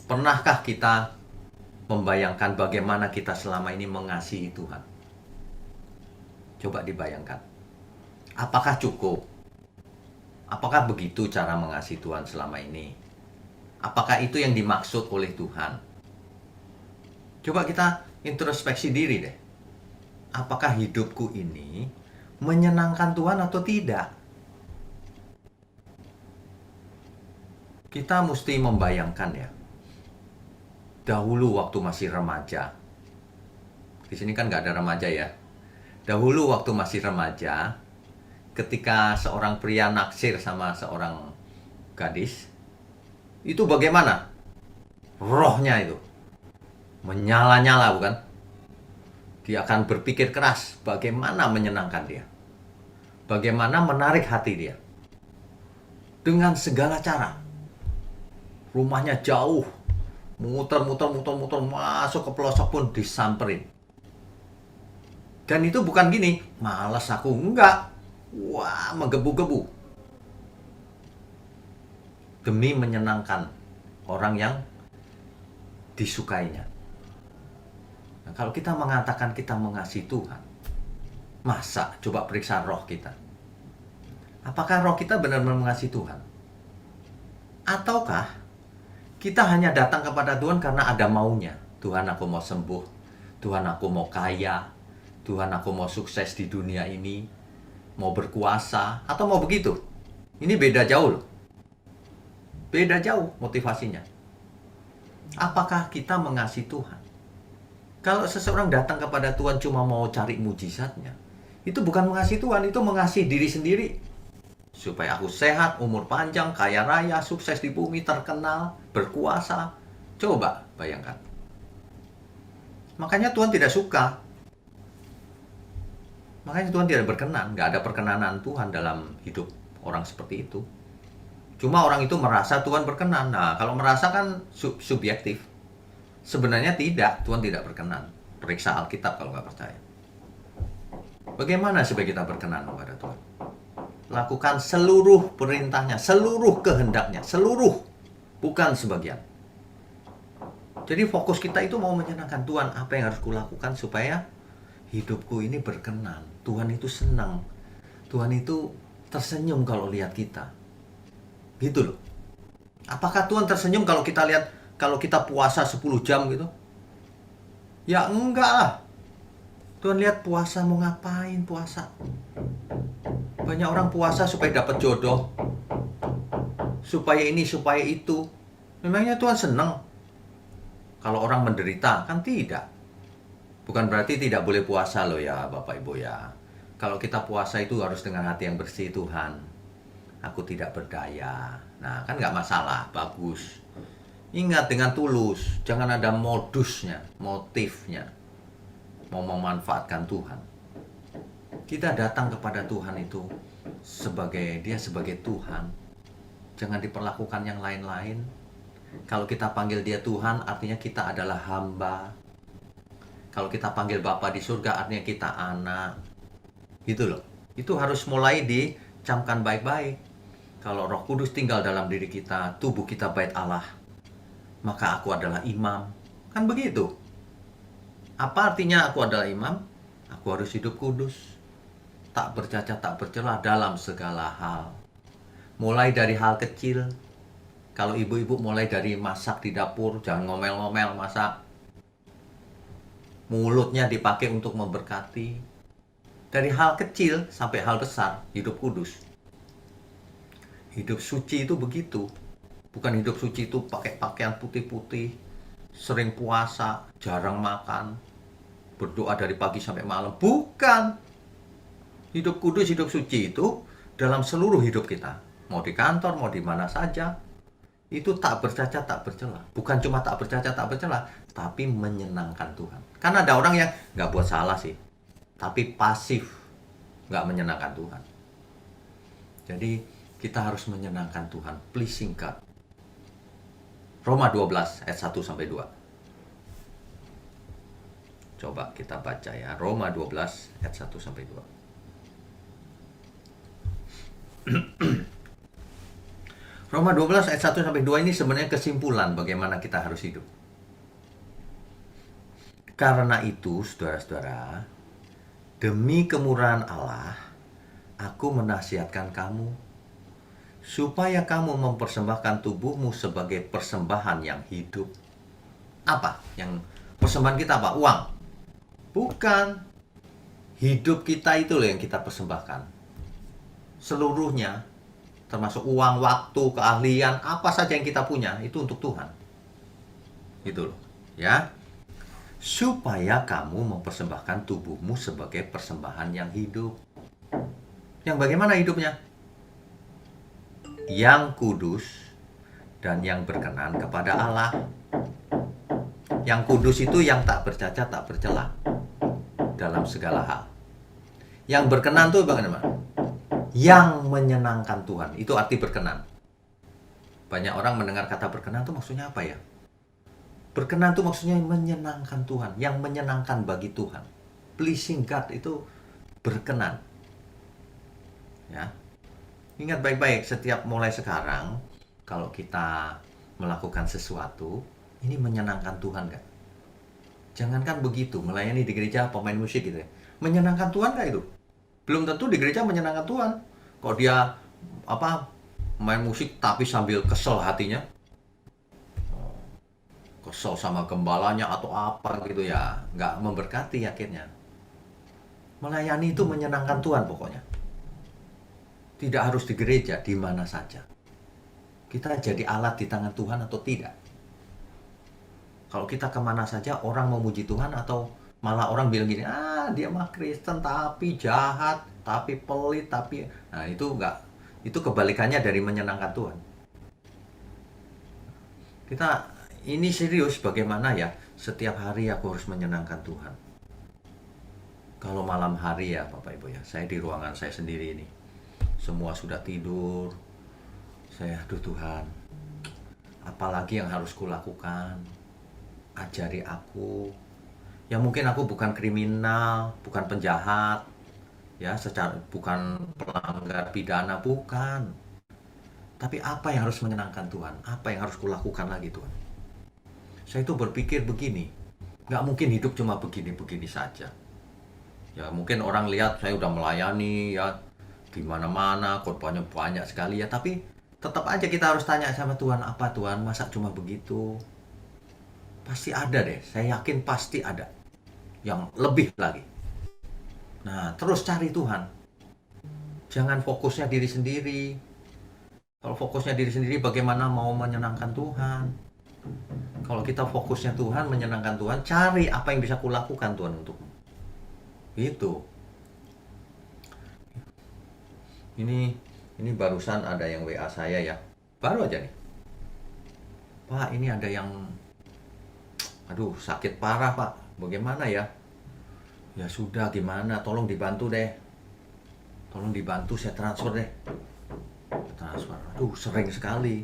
Pernahkah kita membayangkan bagaimana kita selama ini mengasihi Tuhan? Coba dibayangkan. Apakah cukup? Apakah begitu cara mengasihi Tuhan selama ini? Apakah itu yang dimaksud oleh Tuhan? Coba kita introspeksi diri deh. Apakah hidupku ini menyenangkan Tuhan atau tidak? Kita mesti membayangkan ya. Dahulu waktu masih remaja. Di sini kan nggak ada remaja ya. Dahulu waktu masih remaja, ketika seorang pria naksir sama seorang gadis, itu bagaimana? Rohnya itu menyala-nyala, bukan? Dia akan berpikir keras bagaimana menyenangkan dia, bagaimana menarik hati dia. Dengan segala cara. Rumahnya jauh, muter-muter masuk ke pelosok pun disamperin. Dan itu bukan gini, malas aku, enggak. Wah, menggebu-gebu. Demi menyenangkan orang yang disukainya. Nah, kalau kita mengatakan kita mengasihi Tuhan, masa coba periksa roh kita. Apakah roh kita benar-benar mengasihi Tuhan? Ataukah kita hanya datang kepada Tuhan karena ada maunya? Tuhan, aku mau sembuh. Tuhan, aku mau kaya. Tuhan, aku mau sukses di dunia ini. Mau berkuasa. Atau mau begitu? Ini beda jauh loh. Beda jauh motivasinya. Apakah kita mengasihi Tuhan? Kalau seseorang datang kepada Tuhan cuma mau cari mujizatnya, itu bukan mengasihi Tuhan, itu mengasihi diri sendiri. Supaya aku sehat, umur panjang, kaya raya, sukses di bumi, terkenal, berkuasa. Coba bayangkan. Makanya Tuhan tidak suka. Makanya Tuhan tidak berkenan. Nggak ada perkenanan Tuhan dalam hidup orang seperti itu. Cuma orang itu merasa Tuhan berkenan. Nah, kalau merasa kan subjektif. Sebenarnya tidak. Tuhan tidak berkenan. Periksa Alkitab kalau nggak percaya. Bagaimana supaya kita berkenan kepada Tuhan? Lakukan seluruh perintahnya, seluruh kehendaknya, seluruh, bukan sebagian. Jadi fokus kita itu mau menyenangkan Tuhan. Apa yang harus kulakukan supaya hidupku ini berkenan? Tuhan itu senang. Tuhan itu tersenyum kalau lihat kita. Gitu loh. Apakah Tuhan tersenyum kalau kita lihat, kalau kita puasa 10 jam gitu? Ya enggak lah. Tuhan lihat puasa mau ngapain puasa. Banyak orang puasa supaya dapat jodoh. Supaya ini, supaya itu. Memangnya Tuhan senang kalau orang menderita? Kan tidak. Bukan berarti tidak boleh puasa loh ya Bapak Ibu ya. Kalau kita puasa itu harus dengan hati yang bersih. Tuhan, aku tidak berdaya. Nah kan nggak masalah, bagus. Ingat, dengan tulus. Jangan ada modusnya, motifnya. Mau memanfaatkan Tuhan. Kita datang kepada Tuhan itu dia sebagai Tuhan. Jangan diperlakukan yang lain-lain. Kalau kita panggil dia Tuhan, artinya kita adalah hamba. Kalau kita panggil Bapa di surga, artinya kita anak. Gitu loh. Itu harus mulai dicamkan baik-baik. Kalau Roh Kudus tinggal dalam diri kita, tubuh kita bait Allah, maka aku adalah imam. Kan begitu. Apa artinya aku adalah imam? Aku harus hidup kudus, tak bercacat, tak bercela dalam segala hal. Mulai dari hal kecil. Kalau ibu-ibu mulai dari masak di dapur, jangan ngomel-ngomel masak. Mulutnya dipakai untuk memberkati. Dari hal kecil sampai hal besar, hidup kudus. Hidup suci itu begitu. Bukan hidup suci itu pakai pakaian putih-putih, sering puasa, jarang makan, berdoa dari pagi sampai malam. Bukan. Hidup kudus, hidup suci itu dalam seluruh hidup kita. Mau di kantor, mau di mana saja. Itu tak bercacat, tak bercela. Bukan cuma tak bercacat, tak bercela, tapi menyenangkan Tuhan. Karena ada orang yang nggak buat salah sih, tapi pasif, nggak menyenangkan Tuhan. Jadi kita harus menyenangkan Tuhan. Pleasing God. Roma 12 ayat 1 sampai 2. Coba kita baca ya. Roma 12 ayat 1 sampai 2. Roma 12 ayat 1 sampai 2 ini sebenarnya kesimpulan bagaimana kita harus hidup. Karena itu, saudara-saudara, demi kemurahan Allah, aku menasihatkan kamu supaya kamu mempersembahkan tubuhmu sebagai persembahan yang hidup. Apa? Yang persembahan kita apa? Uang? Bukan. Hidup kita itu loh yang kita persembahkan. Seluruhnya, termasuk uang, waktu, keahlian, apa saja yang kita punya, itu untuk Tuhan. Gitu loh. Ya. Supaya kamu mempersembahkan tubuhmu sebagai persembahan yang hidup. Yang bagaimana hidupnya? Yang kudus dan yang berkenan kepada Allah. Yang kudus itu yang tak bercacat, tak bercela dalam segala hal. Yang berkenan itu bagaimana? Yang menyenangkan Tuhan. Itu arti berkenan. Banyak orang mendengar kata berkenan itu maksudnya apa ya? Berkenan itu maksudnya menyenangkan Tuhan, yang menyenangkan bagi Tuhan. Pleasing God itu berkenan. Ya. Ingat baik-baik, setiap mulai sekarang kalau kita melakukan sesuatu, ini menyenangkan Tuhan gak? Jangankan begitu, melayani di gereja pemain musik gitu ya. Menyenangkan Tuhan gak itu? Belum tentu di gereja menyenangkan Tuhan. Kalau dia main musik tapi sambil kesel hatinya, kesel sama gembalanya atau apa gitu ya, nggak memberkati akhirnya. Melayani itu menyenangkan Tuhan pokoknya. Tidak harus di gereja, di mana saja. Kita jadi alat di tangan Tuhan atau tidak? Kalau kita kemana saja orang memuji Tuhan atau malah orang bilang gini, dia mah Kristen tapi jahat, tapi pelit, tapi... Nah itu enggak, itu kebalikannya dari menyenangkan Tuhan. Ini serius bagaimana ya, setiap hari aku harus menyenangkan Tuhan. Kalau malam hari ya Bapak Ibu ya, saya di ruangan saya sendiri ini. Semua sudah tidur. Saya, aduh Tuhan, apalagi yang harus kulakukan? Ajari aku. Ya mungkin aku bukan kriminal, bukan penjahat, ya bukan pelanggar pidana, bukan. Tapi apa yang harus menyenangkan Tuhan? Apa yang harus kulakukan lagi Tuhan? Saya itu berpikir begini, nggak mungkin hidup cuma begini-begini saja. Ya mungkin orang lihat saya udah melayani ya di mana-mana, korbannya banyak sekali ya, tapi tetap aja kita harus tanya sama Tuhan, apa Tuhan, masa cuma begitu? Pasti ada deh, saya yakin pasti ada yang lebih lagi. Nah, terus cari Tuhan. Jangan fokusnya diri sendiri. Kalau fokusnya diri sendiri, bagaimana mau menyenangkan Tuhan? Kalau kita fokusnya Tuhan, menyenangkan Tuhan, cari apa yang bisa kulakukan Tuhan untukmu. Itu. Ini barusan ada yang WA saya ya. Baru aja nih. Pak, ini ada yang sakit parah Pak. Bagaimana ya? Ya sudah, gimana? Tolong dibantu deh. Tolong dibantu, saya transfer deh. Transfer. Sering sekali.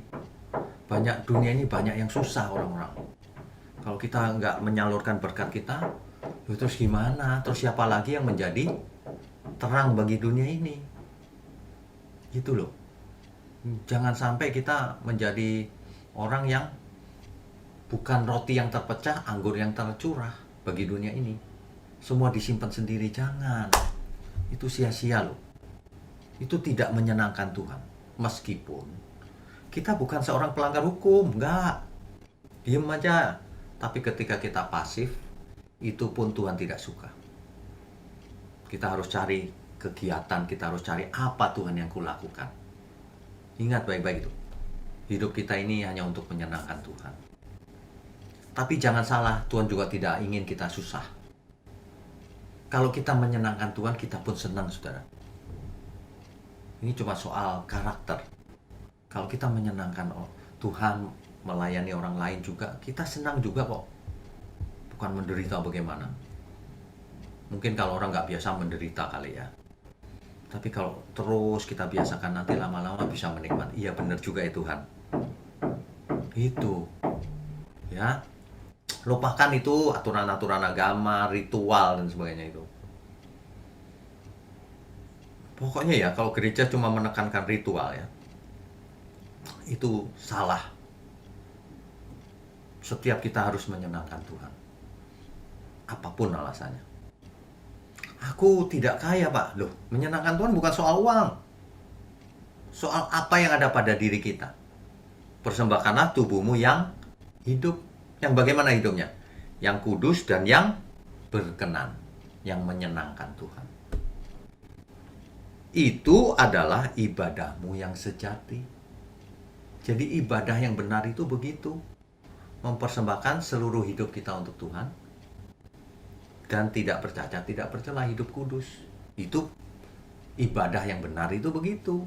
Dunia ini banyak yang susah orang-orang. Kalau kita nggak menyalurkan berkat kita, terus gimana? Terus siapa lagi yang menjadi terang bagi dunia ini? Gitu loh. Jangan sampai kita menjadi orang yang bukan roti yang terpecah, anggur yang tercurah bagi dunia ini. Semua disimpan sendiri, jangan. Itu sia-sia loh. Itu tidak menyenangkan Tuhan. Meskipun kita bukan seorang pelanggar hukum, enggak. Diam aja. Tapi ketika kita pasif, itu pun Tuhan tidak suka. Kita harus cari kegiatan, kita harus cari apa Tuhan yang kulakukan. Ingat baik-baik itu. Hidup kita ini hanya untuk menyenangkan Tuhan. Tapi jangan salah, Tuhan juga tidak ingin kita susah. Kalau kita menyenangkan Tuhan, kita pun senang, saudara. Ini cuma soal karakter. Kalau kita menyenangkan Tuhan, melayani orang lain juga, kita senang juga kok. Bukan menderita bagaimana. Mungkin kalau orang nggak biasa menderita kali ya. Tapi kalau terus kita biasakan, nanti lama-lama bisa menikmati. Iya benar juga ya Tuhan. Itu. Ya. Lupakan itu aturan-aturan agama, ritual dan sebagainya itu. Pokoknya ya, kalau gereja cuma menekankan ritual ya, itu salah. Setiap kita harus menyenangkan Tuhan, apapun alasannya. Aku tidak kaya, Pak. Loh, menyenangkan Tuhan bukan soal uang. Soal apa yang ada pada diri kita. Persembahkanlah tubuhmu yang hidup. Yang bagaimana hidupnya? Yang kudus dan yang berkenan. Yang menyenangkan Tuhan. Itu adalah ibadahmu yang sejati. Jadi ibadah yang benar itu begitu. Mempersembahkan seluruh hidup kita untuk Tuhan. Dan tidak bercacat, tidak bercela, hidup kudus. Itu ibadah yang benar itu begitu.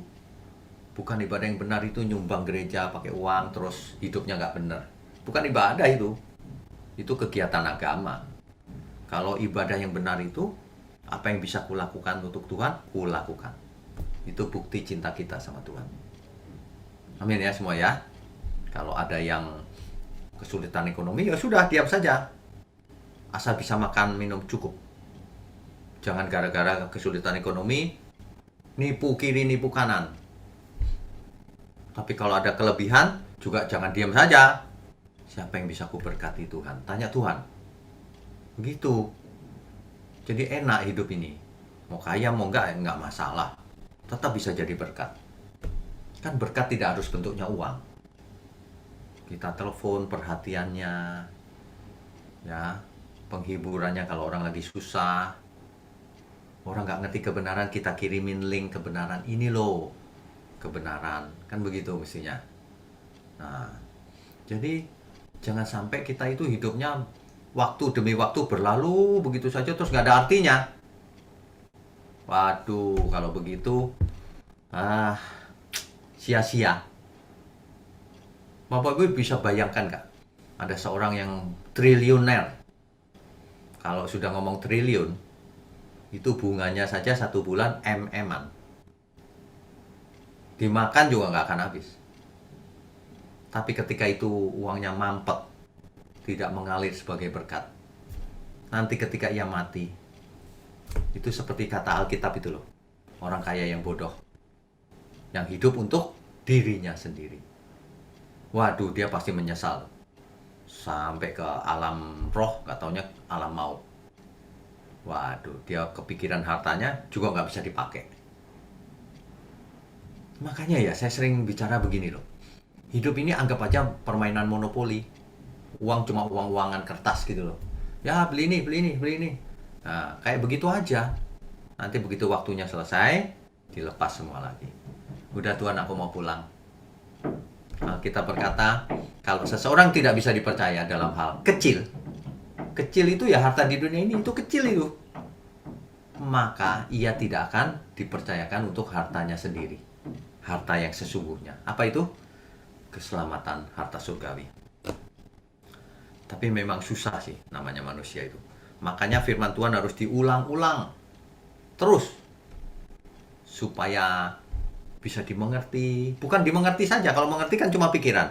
Bukan ibadah yang benar itu nyumbang gereja pakai uang terus hidupnya nggak benar. Bukan ibadah itu. Itu kegiatan agama. Kalau ibadah yang benar itu, apa yang bisa kulakukan untuk Tuhan, kulakukan. Itu bukti cinta kita sama Tuhan. Amin ya semua ya. Kalau ada yang kesulitan ekonomi, ya sudah, diam saja. Asal bisa makan, minum cukup. Jangan gara-gara kesulitan ekonomi, nipu kiri, nipu kanan. Tapi kalau ada kelebihan, juga jangan diam saja. Siapa yang bisa kuberkati Tuhan? Tanya Tuhan. Begitu. Jadi enak hidup ini. Mau kaya, mau enggak masalah. Tetap bisa jadi berkat. Kan berkat tidak harus bentuknya uang. Kita telepon perhatiannya, ya, penghiburannya kalau orang lagi susah, orang nggak ngerti kebenaran, kita kirimin link kebenaran, ini loh kebenaran, kan begitu mestinya. Nah, jadi jangan sampai kita itu hidupnya waktu demi waktu berlalu begitu saja terus nggak ada artinya. Waduh, kalau begitu, sia-sia. Bapak Ibu bisa bayangkan nggak? Ada seorang yang triliuner. Kalau sudah ngomong triliun, itu bunganya saja 1 bulan MM-an. Dimakan juga nggak akan habis. Tapi ketika itu uangnya mampet, tidak mengalir sebagai berkat. Nanti ketika ia mati, itu seperti kata Alkitab itu loh. Orang kaya yang bodoh. Yang hidup untuk dirinya sendiri. Waduh, dia pasti menyesal. Sampai ke alam roh, gak taunya alam maut. Waduh, dia kepikiran hartanya juga nggak bisa dipakai. Makanya ya, saya sering bicara begini loh. Hidup ini anggap aja permainan monopoli. Uang cuma uang-uangan kertas gitu loh. Ya, beli ini, beli ini, beli ini. Nah, kayak begitu aja. Nanti begitu waktunya selesai, dilepas semua lagi. Udah Tuhan, aku mau pulang. Kita berkata, kalau seseorang tidak bisa dipercaya dalam hal kecil itu ya harta di dunia ini, itu kecil itu. Maka ia tidak akan dipercayakan untuk hartanya sendiri. Harta yang sesungguhnya. Apa itu? Keselamatan harta surgawi. Tapi memang susah sih namanya manusia itu. Makanya firman Tuhan harus diulang-ulang terus supaya bisa dimengerti. Bukan dimengerti saja, kalau mengerti kan cuma pikiran.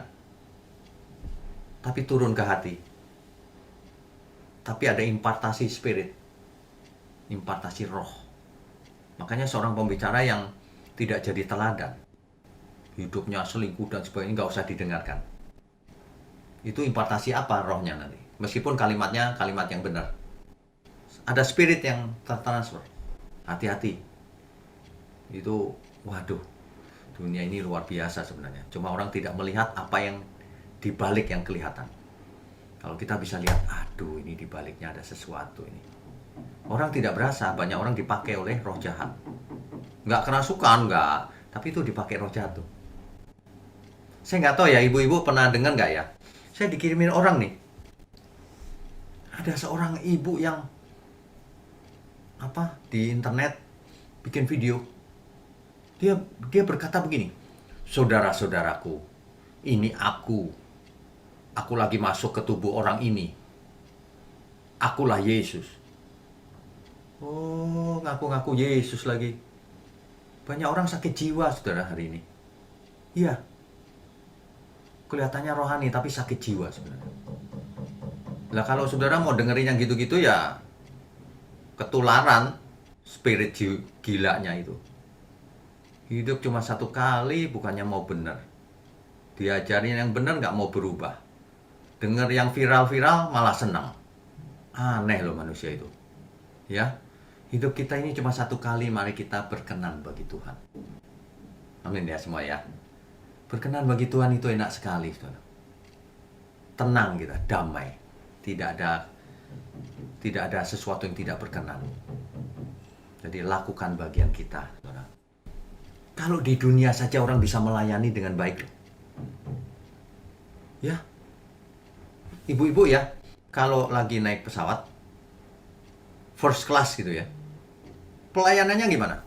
Tapi turun ke hati. Tapi ada impartasi spirit. Impartasi roh. Makanya seorang pembicara yang tidak jadi teladan, hidupnya selingkuh dan sebagainya, nggak usah didengarkan. Itu impartasi apa rohnya nanti? Meskipun kalimatnya kalimat yang benar. Ada spirit yang tertransfer. Hati-hati. Itu, waduh, dunia ini luar biasa sebenarnya. Cuma orang tidak melihat apa yang dibalik yang kelihatan. Kalau kita bisa lihat, aduh, ini dibaliknya ada sesuatu ini. Orang tidak berasa, banyak orang dipakai oleh roh jahat. Nggak kerasukan, nggak. Tapi itu dipakai roh jahat tuh. Saya nggak tahu ya, ibu-ibu pernah dengar nggak ya? Saya dikirimin orang nih. Ada seorang ibu yang di internet bikin video. Dia berkata begini, saudara-saudaraku, ini aku lagi masuk ke tubuh orang ini. Akulah Yesus. Oh, ngaku-ngaku Yesus lagi. Banyak orang sakit jiwa, saudara, hari ini. Iya. Kelihatannya rohani, tapi sakit jiwa sebenarnya. Lah kalau saudara mau dengerin yang gitu-gitu ya, ketularan spirit gilanya itu. Hidup cuma satu kali, bukannya mau benar. Diajarin yang benar nggak mau berubah. Dengar yang viral-viral malah senang. Aneh loh manusia itu. Ya, hidup kita ini cuma satu kali, mari kita berkenan bagi Tuhan. Amin ya semua ya. Berkenan bagi Tuhan itu enak sekali, saudara. Tenang kita, damai. Tidak ada sesuatu yang tidak berkenan. Jadi lakukan bagian kita, saudara. Kalau di dunia saja orang bisa melayani dengan baik, ya. Ibu-ibu ya, kalau lagi naik pesawat first class gitu ya, pelayanannya gimana?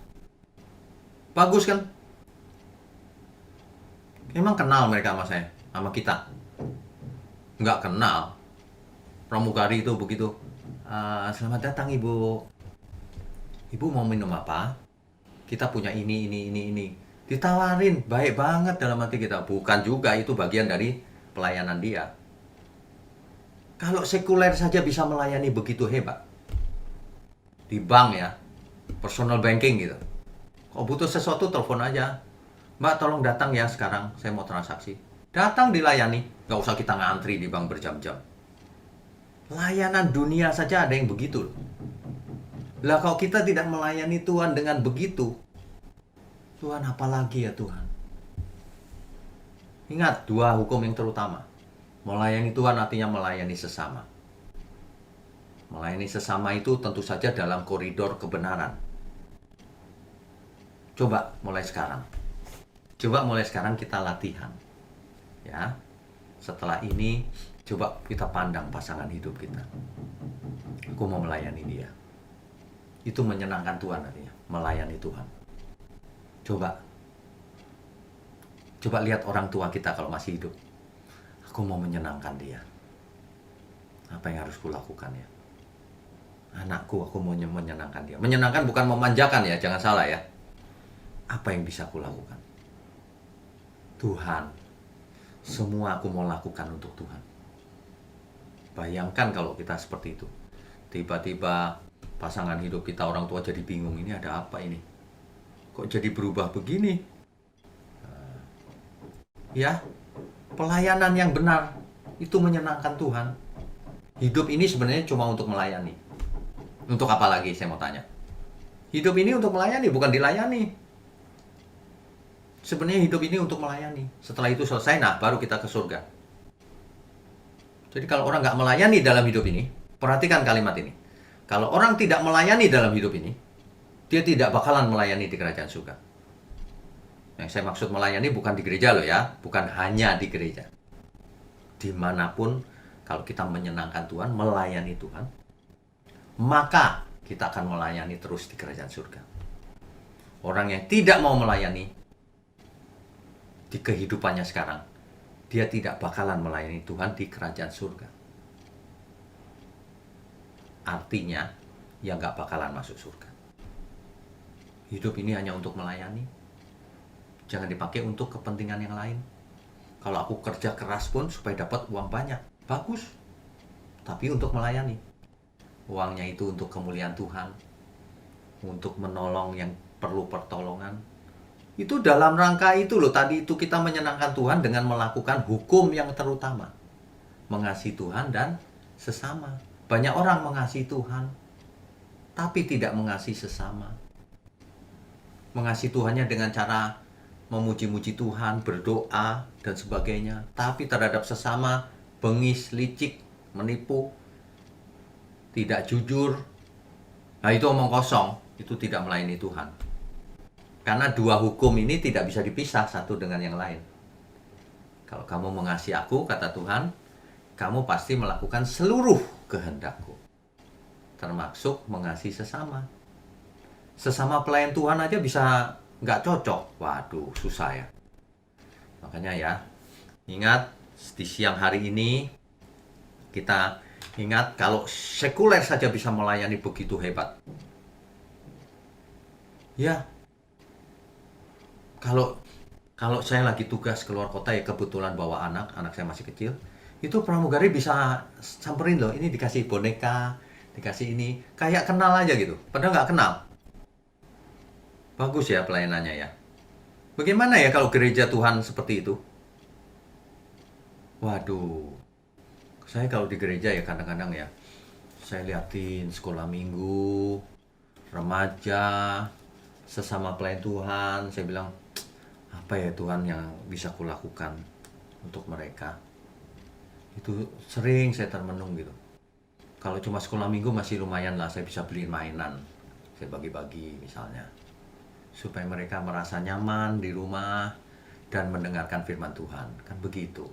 Bagus kan? Emang kenal mereka sama saya, sama kita? Nggak kenal. Pramugari itu begitu. Selamat datang ibu. Ibu mau minum apa? Kita punya ini. Ditawarin, baik banget dalam hati kita. Bukan juga, itu bagian dari pelayanan dia. Kalau sekuler saja bisa melayani begitu hebat. Di bank ya, personal banking gitu. Kalau butuh sesuatu, telepon aja. Mbak, tolong datang ya sekarang, saya mau transaksi. Datang dilayani, nggak usah kita ngantri di bank berjam-jam. Layanan dunia saja ada yang begitu. Lah kalau kita tidak melayani Tuhan dengan begitu, Tuhan apalagi ya Tuhan? Ingat, 2 hukum yang terutama. Melayani Tuhan artinya melayani sesama. Melayani sesama itu tentu saja dalam koridor kebenaran. Coba mulai sekarang. Kita latihan. Ya. Setelah ini, coba kita pandang pasangan hidup kita. Aku mau melayani dia. Itu menyenangkan Tuhan artinya, melayani Tuhan. Coba lihat orang tua kita kalau masih hidup. Aku mau menyenangkan dia. Apa yang harus kulakukan ya? Anakku, aku mau menyenangkan dia. Menyenangkan bukan memanjakan ya, jangan salah ya. Apa yang bisa kulakukan? Tuhan, semua aku mau lakukan untuk Tuhan. Bayangkan kalau kita seperti itu. Tiba-tiba pasangan hidup kita, orang tua jadi bingung. Ini ada apa ini? Kok jadi berubah begini? Ya, pelayanan yang benar itu menyenangkan Tuhan. Hidup ini sebenarnya cuma untuk melayani. Untuk apa lagi saya mau tanya? Hidup ini untuk melayani, bukan dilayani. Sebenarnya hidup ini untuk melayani. Setelah itu selesai, nah baru kita ke surga. Jadi kalau orang nggak melayani dalam hidup ini, perhatikan kalimat ini. Kalau orang tidak melayani dalam hidup ini, dia tidak bakalan melayani di kerajaan surga. Yang saya maksud melayani bukan di gereja loh ya, bukan hanya di gereja. Dimanapun, kalau kita menyenangkan Tuhan, melayani Tuhan, maka kita akan melayani terus di kerajaan surga. Orang yang tidak mau melayani di kehidupannya sekarang, dia tidak bakalan melayani Tuhan di kerajaan surga. Artinya, ya nggak bakalan masuk surga. Hidup ini hanya untuk melayani. Jangan dipakai untuk kepentingan yang lain. Kalau aku kerja keras pun supaya dapat uang banyak, bagus. Tapi untuk melayani. Uangnya itu untuk kemuliaan Tuhan. Untuk menolong yang perlu pertolongan. Itu dalam rangka itu loh. Tadi itu kita menyenangkan Tuhan dengan melakukan hukum yang terutama. Mengasihi Tuhan dan sesama. Banyak orang mengasihi Tuhan, tapi tidak mengasihi sesama. Mengasihi Tuhannya dengan cara memuji-muji Tuhan, berdoa, dan sebagainya. Tapi terhadap sesama, bengis, licik, menipu, tidak jujur. Nah itu omong kosong, itu tidak melayani Tuhan. Karena 2 hukum ini tidak bisa dipisah satu dengan yang lain. Kalau kamu mengasihi aku, kata Tuhan, kamu pasti melakukan seluruh kehendakku. Termasuk mengasihi sesama. Sesama pelayan Tuhan aja bisa nggak cocok. Waduh, susah ya. Makanya ya, ingat di siang hari ini kita ingat kalau sekuler saja bisa melayani begitu hebat. Ya, kalau saya lagi tugas keluar kota ya, kebetulan bawa anak saya masih kecil, itu pramugari bisa samperin loh, ini dikasih boneka, dikasih ini, kayak kenal aja gitu, padahal nggak kenal. Bagus ya pelayanannya ya. Bagaimana ya kalau gereja Tuhan seperti itu? Waduh, saya kalau di gereja ya kadang-kadang ya, saya liatin sekolah minggu, remaja, sesama pelayan Tuhan, saya bilang, apa ya Tuhan yang bisa kulakukan untuk mereka? Itu sering saya termenung gitu. Kalau cuma sekolah minggu masih lumayan lah, saya bisa beli mainan. Saya bagi-bagi misalnya. Supaya mereka merasa nyaman di rumah dan mendengarkan firman Tuhan. Kan begitu.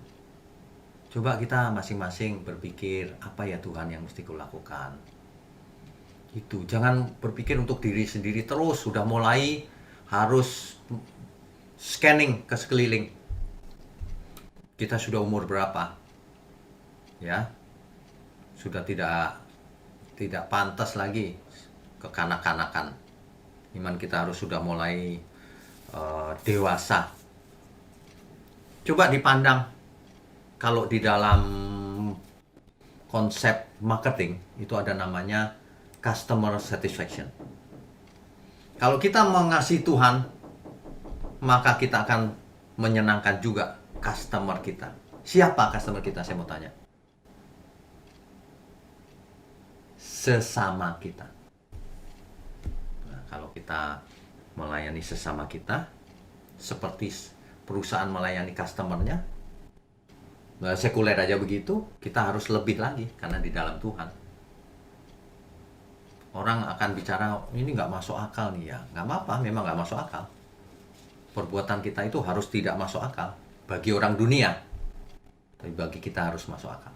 Coba kita masing-masing berpikir, apa ya Tuhan yang mesti kulakukan. Itu, jangan berpikir untuk diri sendiri terus. Sudah mulai harus scanning ke sekeliling. Kita sudah umur berapa? Ya, sudah tidak pantas lagi kekanak-kanakan. Iman kita harus sudah mulai dewasa. Coba dipandang, kalau di dalam konsep marketing itu ada namanya customer satisfaction. Kalau kita mengasihi Tuhan, maka kita akan menyenangkan juga customer kita. Siapa customer kita, saya mau tanya? Sesama kita. Nah, kalau kita melayani sesama kita seperti perusahaan melayani customernya, nah, sekuler aja begitu, kita harus lebih lagi karena di dalam Tuhan. Orang akan bicara, ini nggak masuk akal nih ya. Nggak apa-apa, memang nggak masuk akal. Perbuatan kita itu harus tidak masuk akal bagi orang dunia, tapi bagi kita harus masuk akal.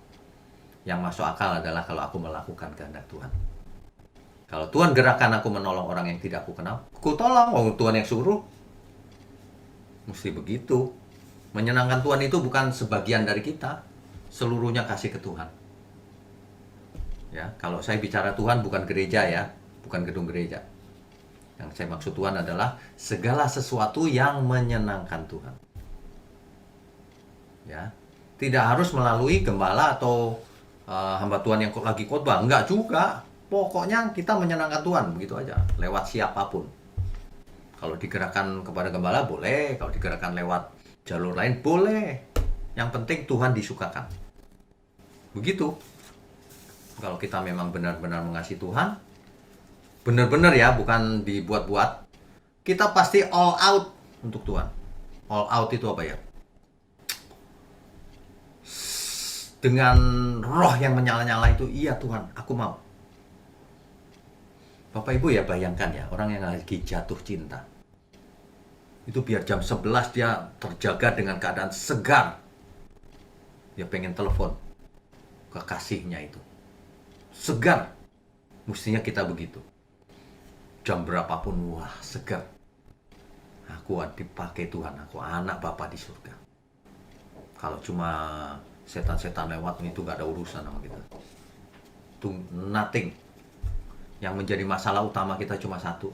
Yang masuk akal adalah kalau aku melakukan kehendak Tuhan. Kalau Tuhan gerakan aku menolong orang yang tidak aku kenal, aku tolong. Oh, Tuhan yang suruh. Mesti begitu. Menyenangkan Tuhan itu bukan sebagian dari kita, seluruhnya kasih ke Tuhan. Ya, kalau saya bicara Tuhan bukan gereja ya, bukan gedung gereja. Yang saya maksud Tuhan adalah segala sesuatu yang menyenangkan Tuhan. Ya, tidak harus melalui gembala atau hamba Tuhan yang lagi khotbah, enggak juga. Pokoknya kita menyenangkan Tuhan, begitu aja, lewat siapapun. Kalau digerakkan kepada gembala boleh, kalau digerakkan lewat jalur lain boleh. Yang penting Tuhan disukakan. Begitu. Kalau kita memang benar-benar mengasihi Tuhan, benar-benar ya, bukan dibuat-buat, kita pasti all out untuk Tuhan. All out itu apa ya? Dengan roh yang menyala-nyala itu, iya Tuhan, aku mau. Bapak Ibu ya bayangkan ya, orang yang lagi jatuh cinta. Itu biar jam 11 dia terjaga dengan keadaan segar. Dia pengen telepon kekasihnya itu. Segar. Mestinya kita begitu. Jam berapapun, wah segar. Aku dipakai Tuhan, aku anak Bapa di surga. Kalau cuma setan-setan lewat itu gak ada urusan sama kita. Itu nothing. Yang menjadi masalah utama kita cuma satu.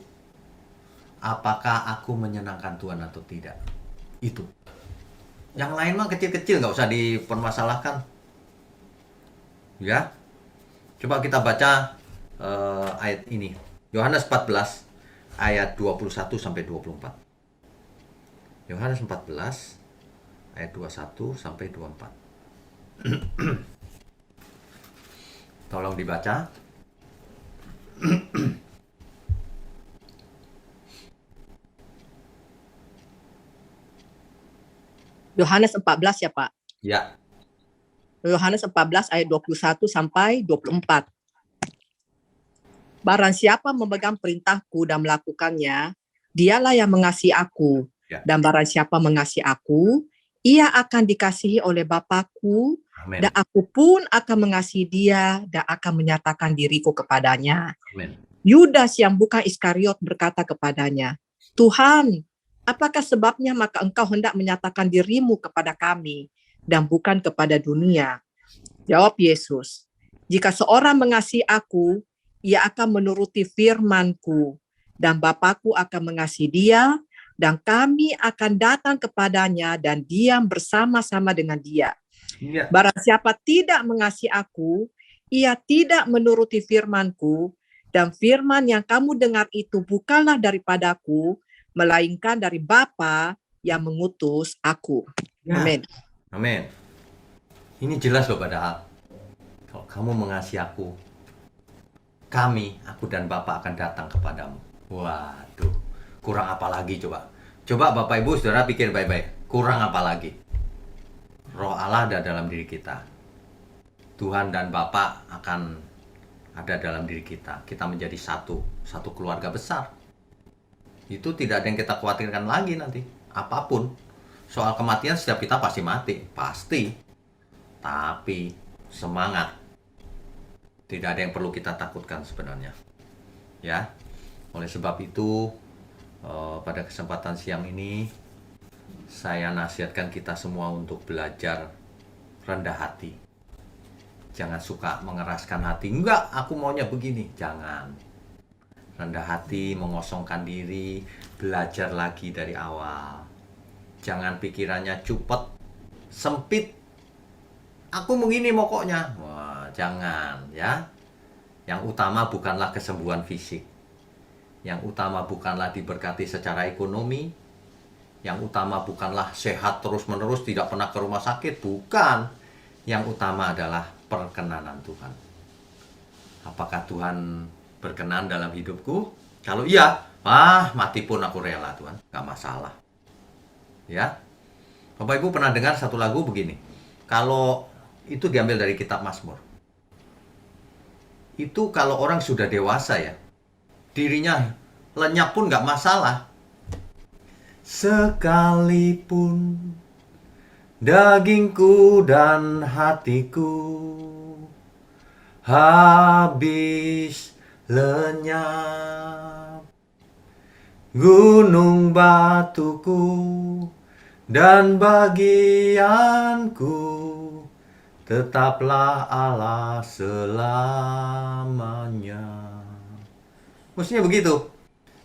Apakah aku menyenangkan Tuhan atau tidak? Itu. Yang lain mah kecil-kecil, gak usah dipermasalahkan. Ya. Coba kita baca ayat ini. Yohanes 14 ayat 21 sampai 24. Yohanes 14 ayat 21 sampai 24. Tolong dibaca. Yohanes 14 ya Pak? Ya. Yohanes 14 ayat 21 sampai 24. Barang siapa memegang perintahku dan melakukannya, dialah yang mengasihi aku. Ya. Dan barang siapa mengasihi aku, ia akan dikasihi oleh Bapakku, Amen. dan aku pun akan mengasihi dia dan akan menyatakan diriku kepadanya. Amen. Yudas yang bukan Iskariot berkata kepadanya, Tuhan, apakah sebabnya maka engkau hendak menyatakan dirimu kepada kami dan bukan kepada dunia? Jawab Yesus, jika seorang mengasihi aku, ia akan menuruti firman-Ku, dan Bapakku akan mengasihi dia, dan kami akan datang kepadanya dan diam bersama-sama dengan dia. Ya. Barang siapa tidak mengasihi aku, ia tidak menuruti firman-Ku, dan firman yang kamu dengar itu bukanlah daripadaku, melainkan dari Bapa yang mengutus aku. Ya. Amin. Amin. Ini jelas loh padahal. Kalau kamu mengasihi aku, aku dan Bapa akan datang kepadamu. Waduh, kurang apa lagi coba? Coba Bapak Ibu Saudara pikir baik-baik. Kurang apa lagi? Roh Allah ada dalam diri kita. Tuhan dan Bapa akan ada dalam diri kita. Kita menjadi satu keluarga besar. Itu tidak ada yang kita khawatirkan lagi nanti. Apapun. Soal kematian setiap kita pasti mati. Pasti. Tapi semangat. Tidak ada yang perlu kita takutkan sebenarnya. Ya. Oleh sebab itu, pada kesempatan siang ini, saya nasihatkan kita semua untuk belajar rendah hati. Jangan suka mengeraskan hati. Enggak, aku maunya begini. Jangan. Rendah hati, mengosongkan diri, belajar lagi dari awal. Jangan pikirannya cupet, sempit. Aku begini pokoknya. Wah, jangan ya. Yang utama bukanlah kesembuhan fisik. Yang utama bukanlah diberkati secara ekonomi. Yang utama bukanlah sehat terus-menerus, tidak pernah ke rumah sakit. Bukan. Yang utama adalah perkenanan Tuhan. Apakah Tuhan berkenan dalam hidupku? Kalau iya, mati pun aku rela Tuhan. Gak masalah. Ya. Bapak Ibu pernah dengar satu lagu begini. Kalau itu diambil dari kitab Mazmur. Itu kalau orang sudah dewasa ya, dirinya lenyap pun gak masalah. Sekalipun dagingku dan hatiku habis lenyap, gunung batuku dan bagianku tetaplah Allah selamanya. Mestinya begitu.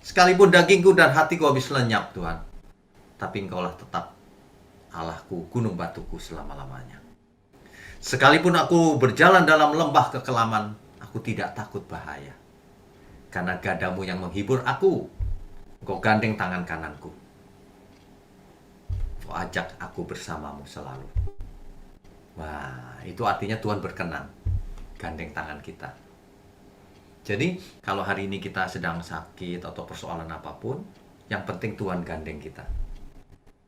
Sekalipun dagingku dan hatiku habis lenyap Tuhan, tapi Engkaulah tetap Allahku, gunung batuku selama-lamanya. Sekalipun aku berjalan dalam lembah kekelaman, aku tidak takut bahaya. Karena gadamu yang menghibur aku. Engkau gandeng tangan kananku. Engkau ajak aku bersamamu selalu. Wah, itu artinya Tuhan berkenan gandeng tangan kita. Jadi, kalau hari ini kita sedang sakit atau persoalan apapun, yang penting Tuhan gandeng kita.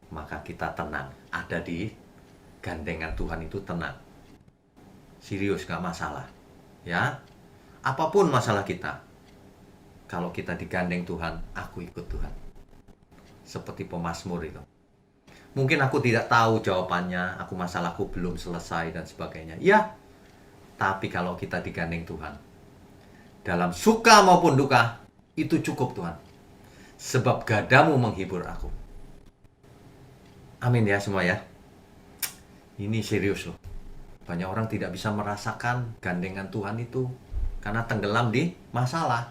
Maka kita tenang. Ada di gandengan Tuhan itu tenang. Serius, gak masalah. Ya, apapun masalah kita, kalau kita digandeng Tuhan, aku ikut Tuhan. Seperti pemazmur itu. Mungkin aku tidak tahu jawabannya, masalahku belum selesai dan sebagainya. Ya, tapi kalau kita digandeng Tuhan, dalam suka maupun duka, itu cukup Tuhan. Sebab gadamu menghibur aku. Amin ya semua ya. Ini serius loh. Banyak orang tidak bisa merasakan gandengan Tuhan itu karena tenggelam di masalah.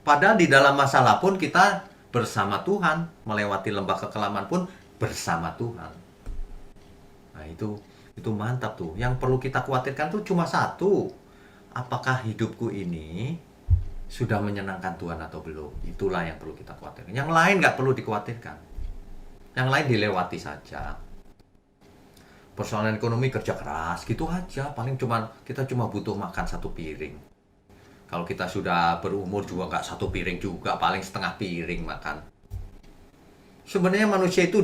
Padahal di dalam masalah pun kita bersama Tuhan. Melewati lembah kekelaman pun bersama Tuhan. Nah itu mantap tuh. Yang perlu kita khawatirkan tuh cuma satu. Apakah hidupku ini sudah menyenangkan Tuhan atau belum? Itulah yang perlu kita khawatirkan. Yang lain nggak perlu dikhawatirkan. Yang lain dilewati saja. Persoalan ekonomi kerja keras, gitu aja. Paling kita cuma butuh makan satu piring. Kalau kita sudah berumur juga nggak satu piring juga, paling setengah piring makan. Sebenarnya manusia itu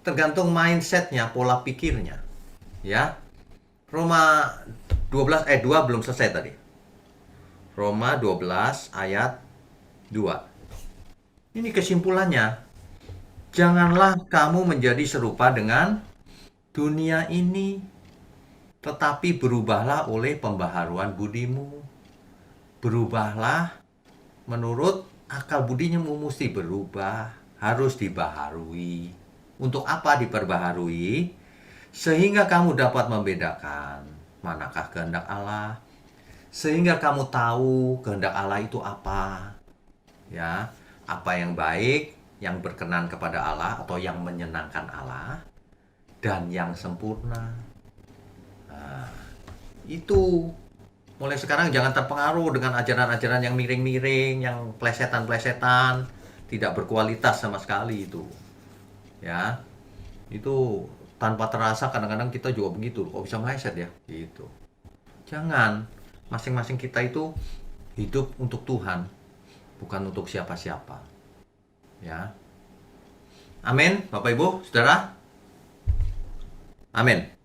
tergantung mindsetnya, pola pikirnya. Ya, Roma 12 ayat 2 belum selesai tadi. Roma 12 ayat 2. Ini kesimpulannya. Janganlah kamu menjadi serupa dengan dunia ini, tetapi berubahlah oleh pembaharuan budimu. Berubahlah menurut akal budinya mesti berubah, harus dibaharui. Untuk apa diperbaharui? Sehingga kamu dapat membedakan manakah kehendak Allah. Sehingga kamu tahu kehendak Allah itu apa. Ya, apa yang baik, yang berkenan kepada Allah atau yang menyenangkan Allah, dan yang sempurna. Nah, itu mulai sekarang jangan terpengaruh dengan ajaran-ajaran yang miring-miring, yang plesetan-plesetan, tidak berkualitas sama sekali itu. Ya, itu tanpa terasa kadang-kadang kita juga begitu. Kok bisa meleset ya? Gitu. Jangan. Masing-masing kita itu hidup untuk Tuhan, bukan untuk siapa-siapa. Ya. Amin, Bapak Ibu, Saudara. Amin.